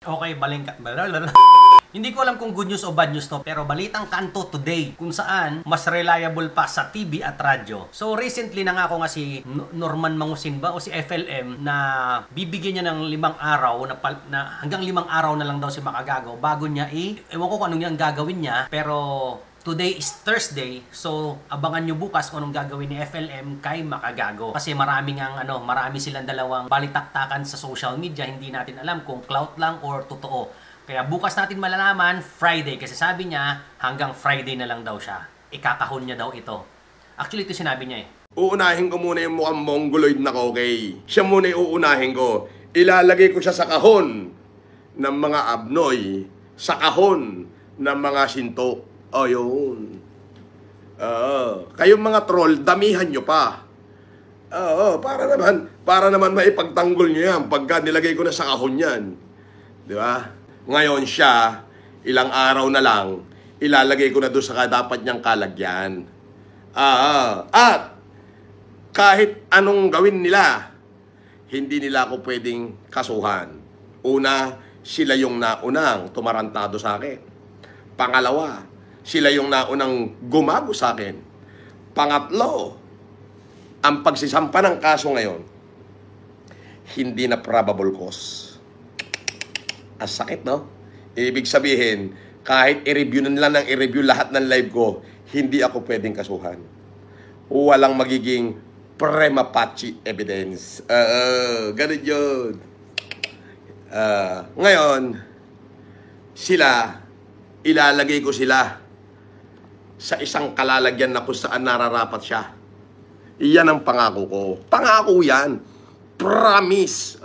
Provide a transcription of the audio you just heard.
Okay, balingkat. Hindi ko alam kung good news o bad news to, pero balitang kanto today kung saan mas reliable pa sa TV at radyo. So recently na nga ako nga si Norman Mangusin ba o si FLM na bibigyan niya ng 5 araw na hanggang 5 araw na lang daw si Makagago bago niya ewan ko kung anong yung gagawin niya, pero today is Thursday, so abangan nyo bukas kung anong gagawin ni FLM kay Makagago. Kasi marami silang dalawang balitaktakan sa social media, hindi natin alam kung clout lang or totoo. Kaya bukas natin malalaman Friday, kasi sabi niya hanggang Friday na lang daw siya. Ikakahon niya daw ito. Actually, ito sinabi niya eh. Uunahin ko muna yung mukhang mongoloid na kokey. Siya muna yung uunahin ko. Ilalagay ko siya sa kahon ng mga abnoy, sa kahon ng mga sinto. O yun. Kayong mga troll, damihan nyo pa. Para naman maipagtanggol nyo yan pagka nilagay ko na sa kahon yan. Di ba? Ngayon siya, ilang araw na lang, ilalagay ko na doon sa dapat niyang kalagyan. At kahit anong gawin nila, hindi nila ako pwedeng kasuhan. Una, sila yung naunang tumarantado sa akin. Pangalawa, sila yung naunang gumago sa akin. Pangatlo, ang pagsisampa ng kaso ngayon, hindi na probable cause. Ang sakit, no? Ibig sabihin, kahit i-review na nila ng i-review lahat ng live ko, hindi ako pwedeng kasuhan. Walang magiging prima facie evidence. Ganun yun. Ngayon, ilalagay ko sila sa isang kalalagyan na kung saan nararapat siya. Iyan ang pangako ko. Pangako yan. Promise.